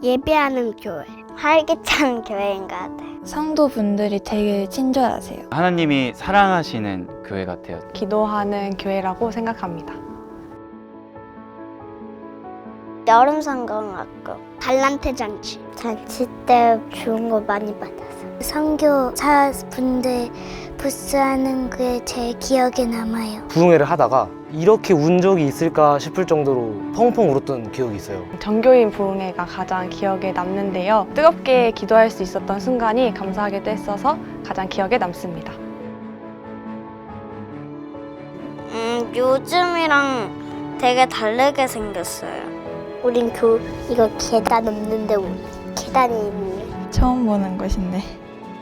예배하는 교회, 활기찬 교회인 것 같아요. 성도분들이 되게 친절하세요. 하나님이 사랑하시는 교회 같아요. 기도하는 교회라고 생각합니다. 여름 성경학교, 달란트 잔치. 잔치 때 좋은 거 많이 받았어요. 선교사 분들 부스하는 게 제 기억에 남아요. 부흥회를 하다가 이렇게 운 적이 있을까 싶을 정도로 펑펑 울었던 기억이 있어요. 정교인 부흥회가 가장 기억에 남는데요. 뜨겁게 기도할 수 있었던 순간이 감사하게도 했어서 가장 기억에 남습니다. 요즘이랑 되게 다르게 생겼어요. 우린 이거 계단 없는데 계단이 있네. 처음 보는 곳인데.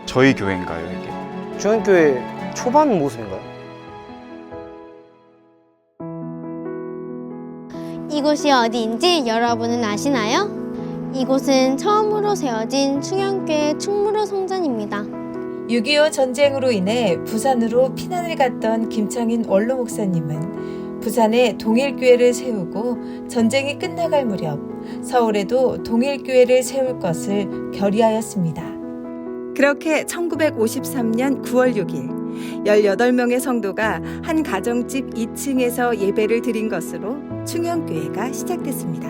저희 교회인가요, 이게? 중앙교회 초반 모습인가요? 이곳이 어디인지 여러분은 아시나요? 이곳은 처음으로 세워진 충영교회 충무로 성전입니다. 6.25 전쟁으로 인해 부산으로 피난을 갔던 김창인 원로 목사님은 부산에 동일교회를 세우고 전쟁이 끝나갈 무렵 서울에도 동일교회를 세울 것을 결의하였습니다. 그렇게 1953년 9월 6일 18명의 성도가 한 가정집 2층에서 예배를 드린 것으로 충영교회가 시작됐습니다.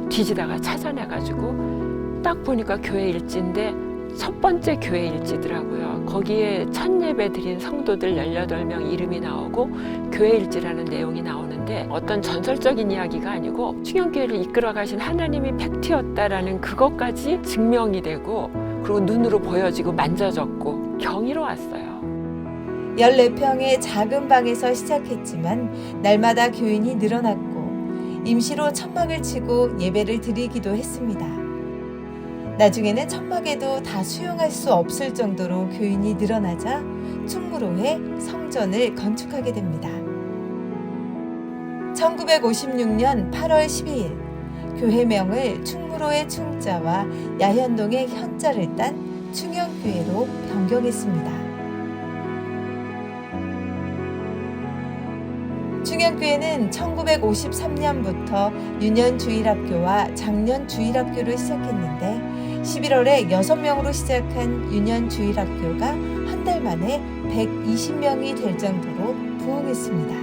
뒤지다가 찾아내가지고 딱 보니까 교회 일지인데 첫 번째 교회 일지더라고요. 거기에 첫 예배 드린 성도들 18명 이름이 나오고 교회 일지라는 내용이 나오는데 어떤 전설적인 이야기가 아니고 충영교회를 이끌어 가신 하나님이 팩트였다라는 그것까지 증명이 되고 그리고 눈으로 보여지고 만져졌고 경이로웠어요. 14평의 작은 방에서 시작했지만 날마다 교인이 늘어났고 임시로 천막을 치고 예배를 드리기도 했습니다. 나중에는 천막에도 다 수용할 수 없을 정도로 교인이 늘어나자 충무로에 성전을 건축하게 됩니다. 1956년 8월 12일 교회명을 충무로의 충자와 야현동의 현자를 딴 충영교회로 변경했습니다. 충영교회는 1953년부터 유년주일학교와 장년주일학교를 시작했는데 11월에 6명으로 시작한 유년주일학교가 한 달 만에 120명이 될 정도로 부흥했습니다.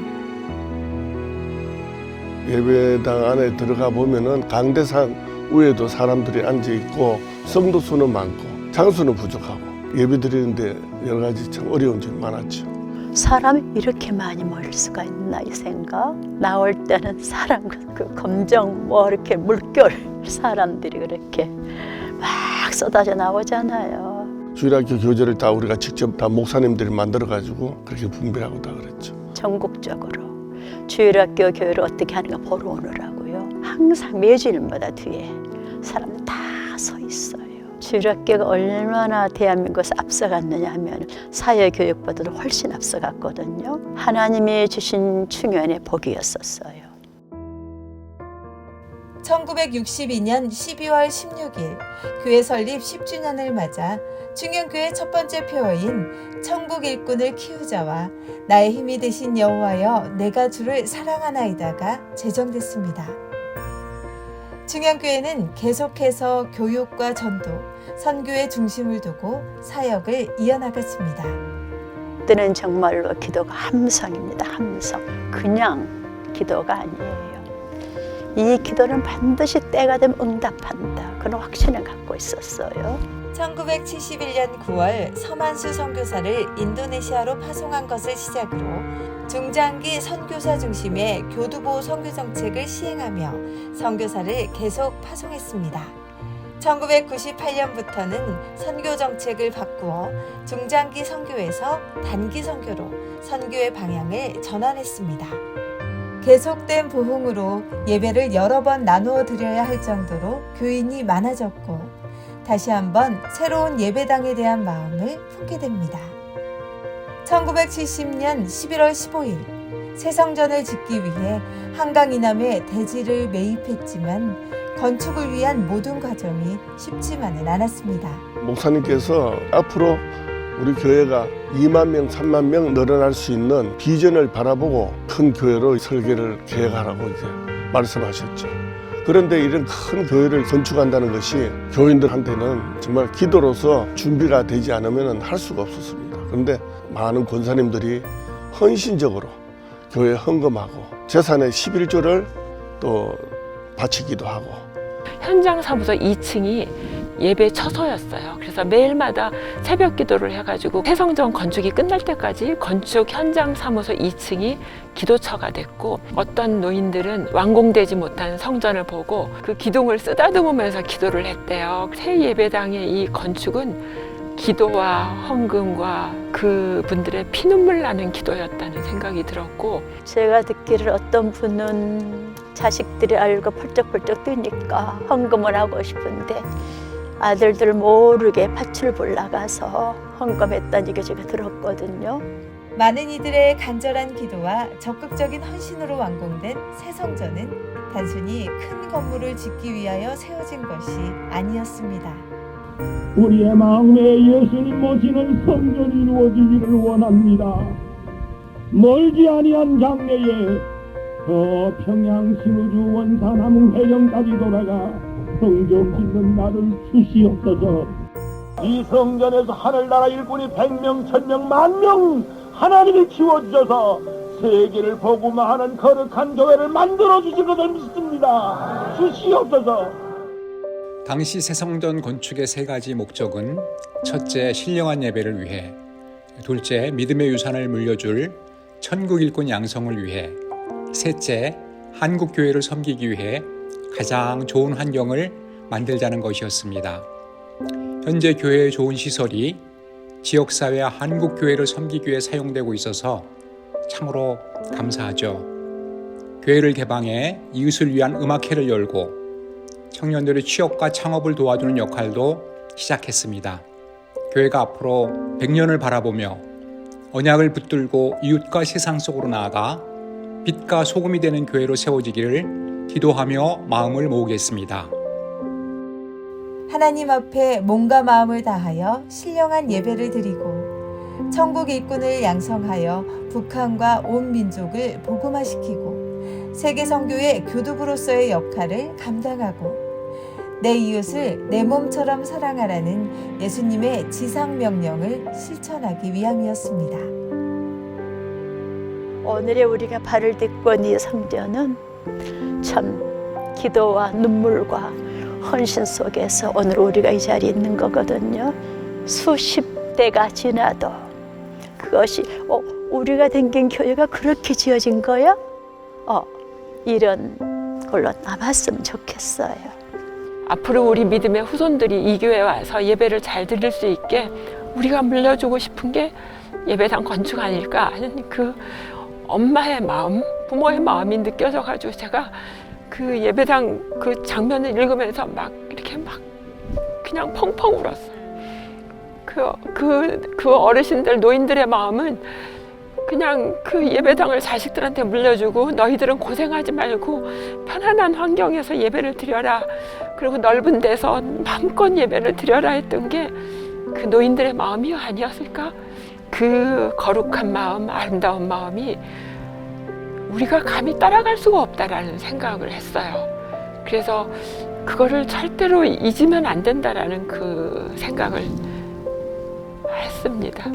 예배당 안에 들어가 보면은 강대상 위에도 사람들이 앉아 있고 성도 수는 많고 장소는 부족하고 예배 드리는데 여러 가지 참 어려운 점이 많았죠. 사람이 이렇게 많이 모일 수가 있나 이 생각. 나올 때는 사람 그 검정 뭐 이렇게 물결 사람들이 그렇게 막 쏟아져 나오잖아요. 주일학교 교재를 다 우리가 직접 다 목사님들이 만들어 가지고 그렇게 분배하고 다 그랬죠. 전국적으로 주일학교 교회를 어떻게 하는가 보러 오느라고요. 항상 매주일마다 뒤에 사람들 다 서 있어요. 주일학교가 얼마나 대한민국에서 앞서갔느냐 하면 사회교육보다도 훨씬 앞서갔거든요. 하나님이 주신 충연의 복이었었어요. 1962년 12월 16일 교회 설립 10주년을 맞아 충영교회 첫 번째 표어인 천국 일꾼을 키우자와 나의 힘이 되신 여호와여 내가 주를 사랑하나이다가 제정됐습니다. 충영교회는 계속해서 교육과 전도, 선교의 중심을 두고 사역을 이어나갔습니다. 그때는 정말로 기도가 함성입니다. 함성. 그냥 기도가 아니에요. 이 기도는 반드시 때가 되면 응답한다. 그런 확신을 갖고 있었어요. 1971년 9월 서만수 선교사를 인도네시아로 파송한 것을 시작으로 중장기 선교사 중심의 교두보 선교 정책을 시행하며 선교사를 계속 파송했습니다. 1998년부터는 선교 정책을 바꾸어 중장기 선교에서 단기 선교로 선교의 방향을 전환했습니다. 계속된 부흥으로 예배를 여러 번 나누어 드려야 할 정도로 교인이 많아졌고 다시 한번 새로운 예배당에 대한 마음을 품게 됩니다. 1970년 11월 15일 새 성전을 짓기 위해 한강 이남에 대지를 매입했지만 건축을 위한 모든 과정이 쉽지만은 않았습니다. 목사님께서 앞으로 우리 교회가 2만 명, 3만 명 늘어날 수 있는 비전을 바라보고 큰 교회로 설계를 계획하라고 이제 말씀하셨죠. 그런데 이런 큰 교회를 건축한다는 것이 교인들한테는 정말 기도로서 준비가 되지 않으면 할 수가 없었습니다. 그런데 많은 권사님들이 헌신적으로 교회에 헌금하고 재산의 11조를 또 바치기도 하고. 현장 사무소 2층이 예배 처소였어요. 그래서 매일마다 새벽 기도를 해가지고 새성전 건축이 끝날 때까지 건축 현장 사무소 2층이 기도처가 됐고, 어떤 노인들은 완공되지 못한 성전을 보고 그 기둥을 쓰다듬으면서 기도를 했대요. 새 예배당의 이 건축은 기도와 헌금과 그분들의 피눈물 나는 기도였다는 생각이 들었고, 제가 듣기를 어떤 분은 자식들이 알고 펄쩍펄쩍 뛰니까 헌금을 하고 싶은데 아들들 모르게 밭을 볼 나가서 헌금했다는 얘기 제가 들었거든요. 많은 이들의 간절한 기도와 적극적인 헌신으로 완공된 새 성전은 단순히 큰 건물을 짓기 위하여 세워진 것이 아니었습니다. 우리의 마음에 예수님 모시는 성전이 이루어지기를 원합니다. 멀지 아니한 장래에 저 평양 신우주 원산 함흥 해령까지 돌아가 성전 짓는 날을 주시옵소서. 이 성전에서 하늘나라 일꾼이 100명, 1000명, 10,000명 하나님이 키워주셔서 세계를 복음화하는 거룩한 교회를 만들어 주실 것을 믿습니다. 주시옵소서. 당시 새성전 건축의 세 가지 목적은 첫째, 신령한 예배를 위해, 둘째, 믿음의 유산을 물려줄 천국 일꾼 양성을 위해, 셋째, 한국 교회를 섬기기 위해 가장 좋은 환경을 만들자는 것이었습니다. 현재 교회의 좋은 시설이 지역사회와 한국 교회를 섬기기 위해 사용되고 있어서 참으로 감사하죠. 교회를 개방해 이웃을 위한 음악회를 열고 청년들의 취업과 창업을 도와주는 역할도 시작했습니다. 교회가 앞으로 100년을 바라보며 언약을 붙들고 이웃과 세상 속으로 나아가 빛과 소금이 되는 교회로 세워지기를 기도하며 마음을 모으겠습니다. 하나님 앞에 몸과 마음을 다하여 신령한 예배를 드리고 천국 일꾼을 양성하여 북한과 온 민족을 복음화시키고 세계 선교의 교두부로서의 역할을 감당하고 내 이웃을 내 몸처럼 사랑하라는 예수님의 지상명령을 실천하기 위함이었습니다. 오늘의 우리가 발을 딛고 이 성전은 참 기도와 눈물과 헌신 속에서 오늘 우리가 이 자리에 있는 거거든요. 수십 대가 지나도 그것이 우리가 댕긴 교회가 그렇게 지어진 거야? 이런 걸로 남았으면 좋겠어요. 앞으로 우리 믿음의 후손들이 이 교회에 와서 예배를 잘 드릴 수 있게 우리가 물려주고 싶은 게 예배당 건축 아닐까 하는 그 엄마의 마음, 부모의 마음이 느껴져가지고 제가 그 예배당 그 장면을 읽으면서 막 이렇게 막 그냥 펑펑 울었어요. 그 어르신들, 노인들의 마음은 그냥 그 예배당을 자식들한테 물려주고 너희들은 고생하지 말고 편안한 환경에서 예배를 드려라. 그리고 넓은 데서 마음껏 예배를 드려라 했던 게 그 노인들의 마음이 아니었을까? 그 거룩한 마음, 아름다운 마음이 우리가 감히 따라갈 수가 없다라는 생각을 했어요. 그래서 그거를 절대로 잊으면 안 된다라는 그 생각을 했습니다.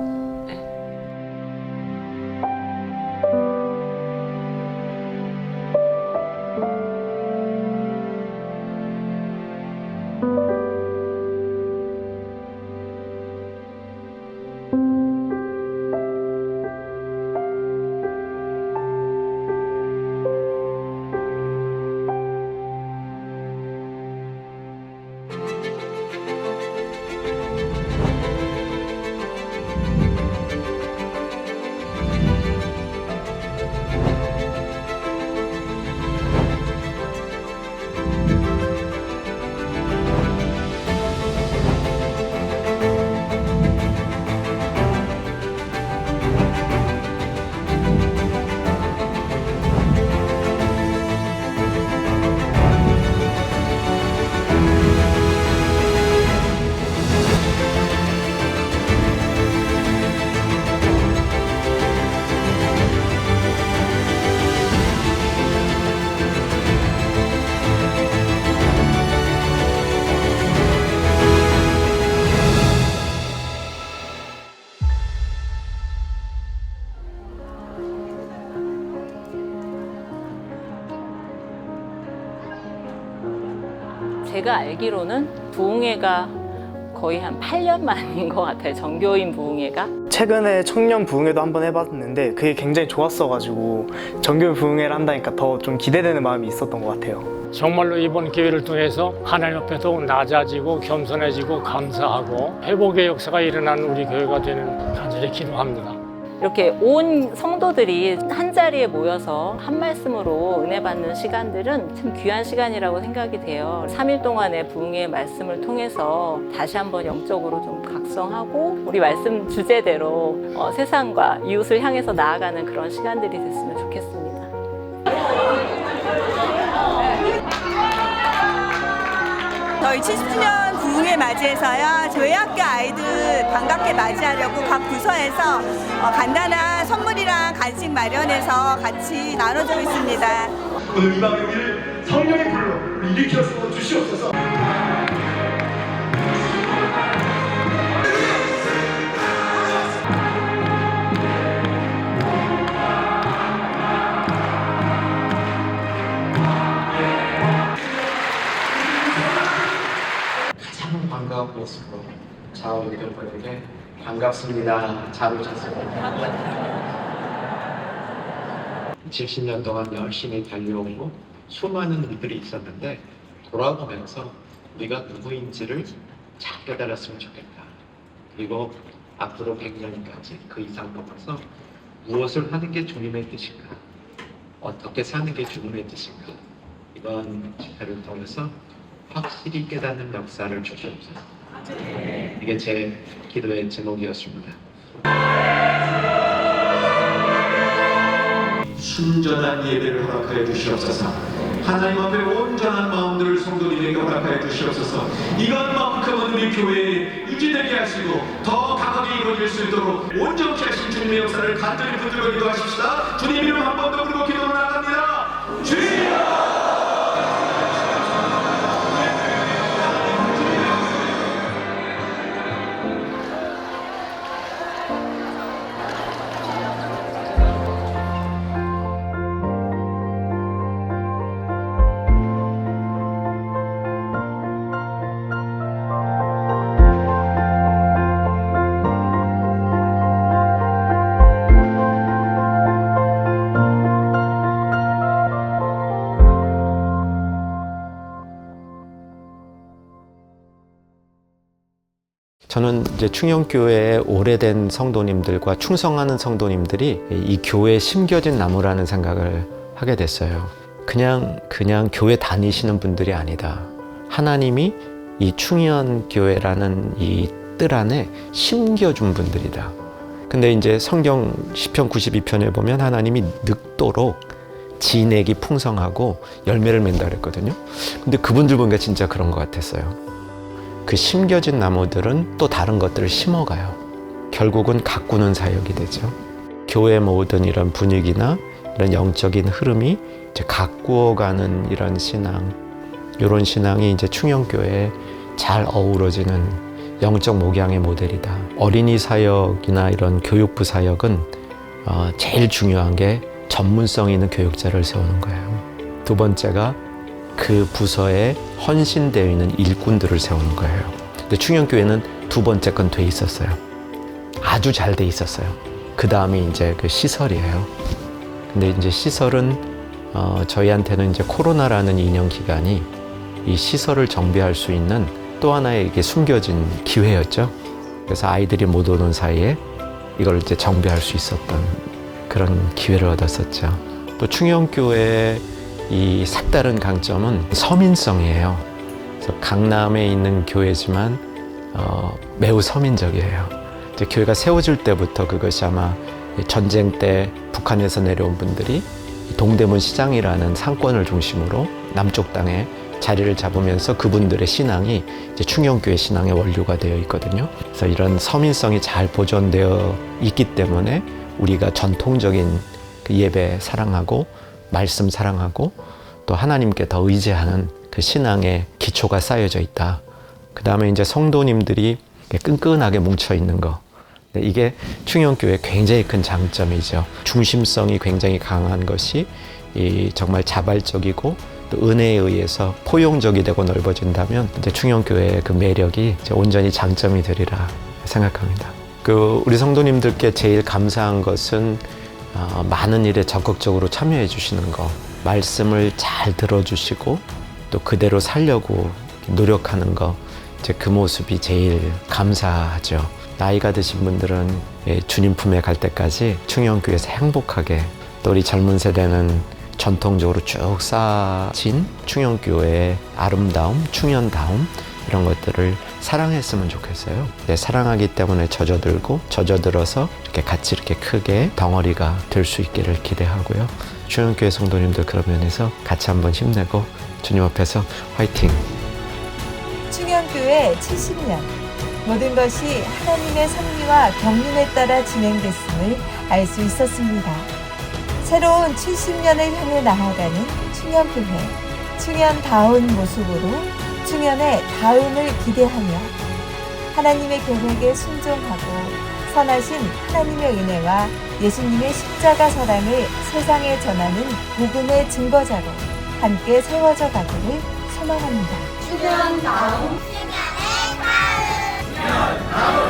제가 알기로는 부흥회가 거의 한 8년 만인 것 같아요. 정교인 부흥회가. 최근에 청년 부흥회도 한번 해봤는데 그게 굉장히 좋았어가지고 정교인 부흥회를 한다니까 더 좀 기대되는 마음이 있었던 것 같아요. 정말로 이번 기회를 통해서 하나님 앞에 더욱 낮아지고 겸손해지고 감사하고 회복의 역사가 일어나는 우리 교회가 되는 간절히 기도합니다. 이렇게 온 성도들이 한 자리에 모여서 한 말씀으로 은혜 받는 시간들은 참 귀한 시간이라고 생각이 돼요. 3일 동안의 부흥의 말씀을 통해서 다시 한번 영적으로 좀 각성하고 우리 말씀 주제대로 세상과 이웃을 향해서 나아가는 그런 시간들이 됐으면 좋겠습니다. 저희 70주년 부흥회 맞이해서요. 저희 학교 아이들 반갑게 맞이하려고 각 부서에서 간단한 선물이랑 간식 마련해서 같이 나눠주고 있습니다. 오늘 이 밤의 우리를 성령의 불로 일으켜서 주시옵소서. 가장 반가운 모습으로 좌우 여러분에게 반갑습니다. 잘 오셨습니다. 70년 동안 열심히 달려오고 수많은 일들이 있었는데 돌아보면서 우리가 누구인지를 잘 깨달았으면 좋겠다. 그리고 앞으로 100년까지 그 이상 넘어서 무엇을 하는 게 주님의 뜻인가, 어떻게 사는 게 주님의 뜻인가, 이번 집회를 통해서 확실히 깨닫는 역사를 주시옵소서. 이게 제 기도의 제목이었습니다. 순전한 예배를 허락하여 주시옵소서. 하나님 앞에 온전한 마음들을 성도님에게 허락하여 주시옵소서. 이것만큼은 우리 교회에 유지되게 하시고 더 강하게 이루어질 수 있도록 온전케 하신 주님의 역사를 간절히 붙들고 기도하십시다. 주님 이름 한 번 더 부르고 기도를 나갑니다. 주여! 저는 이제 충영교회의 오래된 성도님들과 충성하는 성도님들이 이 교회에 심겨진 나무라는 생각을 하게 됐어요. 그냥 교회 다니시는 분들이 아니다. 하나님이 이 충현교회라는 이 뜰 안에 심겨준 분들이다. 근데 이제 성경 시편 92편에 보면 하나님이 늙도록 진액이 풍성하고 열매를 맺는다 그랬거든요. 근데 그분들 보니까 진짜 그런 것 같았어요. 그 심겨진 나무들은 또 다른 것들을 심어가요. 결국은 가꾸는 사역이 되죠. 교회 모든 이런 분위기나 이런 영적인 흐름이 이제 가꾸어가는 이런 신앙, 이런 신앙이 이제 충영교회에 잘 어우러지는 영적 목양의 모델이다. 어린이 사역이나 이런 교육부 사역은 제일 중요한 게 전문성 있는 교육자를 세우는 거예요. 두 번째가 그 부서에 헌신되어 있는 일꾼들을 세우는 거예요. 근데 충영교회는 두 번째 건 돼 있었어요. 아주 잘 돼 있었어요. 그 다음이 이제 그 시설이에요. 근데 이제 시설은 저희한테는 이제 코로나라는 2년 기간이 이 시설을 정비할 수 있는 또 하나의 이게 숨겨진 기회였죠. 그래서 아이들이 못 오는 사이에 이걸 이제 정비할 수 있었던 그런 기회를 얻었었죠. 또 충영교회의 이 색다른 강점은 서민성이에요. 그래서 강남에 있는 교회지만 매우 서민적이에요. 이제 교회가 세워질 때부터 그것이 아마 전쟁 때 북한에서 내려온 분들이 동대문 시장이라는 상권을 중심으로 남쪽 땅에 자리를 잡으면서 그분들의 신앙이 이제 충영교회 신앙의 원류가 되어 있거든요. 그래서 이런 서민성이 잘 보존되어 있기 때문에 우리가 전통적인 그 예배 사랑하고 말씀 사랑하고 또 하나님께 더 의지하는 그 신앙의 기초가 쌓여져 있다. 그 다음에 이제 성도님들이 끈끈하게 뭉쳐 있는 거. 이게 충영교회의 굉장히 큰 장점이죠. 중심성이 굉장히 강한 것이 정말 자발적이고 또 또 은혜에 의해서 포용적이 되고 넓어진다면 이제 충영교회의 그 매력이 이제 온전히 장점이 되리라 생각합니다. 우리 성도님들께 제일 감사한 것은 많은 일에 적극적으로 참여해 주시는 거, 말씀을 잘 들어주시고 또 그대로 살려고 노력하는 거, 이제 그 모습이 제일 감사하죠. 나이가 드신 분들은 주님 품에 갈 때까지 충영교회에서 행복하게, 또 우리 젊은 세대는 전통적으로 쭉 쌓아진 충영교회의 아름다움, 충현다움 이런 것들을 사랑했으면 좋겠어요. 사랑하기 때문에 젖어들어서 이렇게 같이 이렇게 크게 덩어리가 될 수 있기를 기대하고요. 충영교회 성도님들 그런 면에서 같이 한번 힘내고 주님 앞에서 화이팅! 충영교회 70년, 모든 것이 하나님의 섭리와 경륜에 따라 진행됐음을 알 수 있었습니다. 새로운 70년을 향해 나아가는 충현교회, 충현다운 모습으로 충현의 다음을 기대하며 하나님의 계획에 순종하고 선하신 하나님의 은혜와 예수님의 십자가 사랑을 세상에 전하는 복음의 증거자로 함께 세워져 가기를 소망합니다. 충현다운 충현의 다음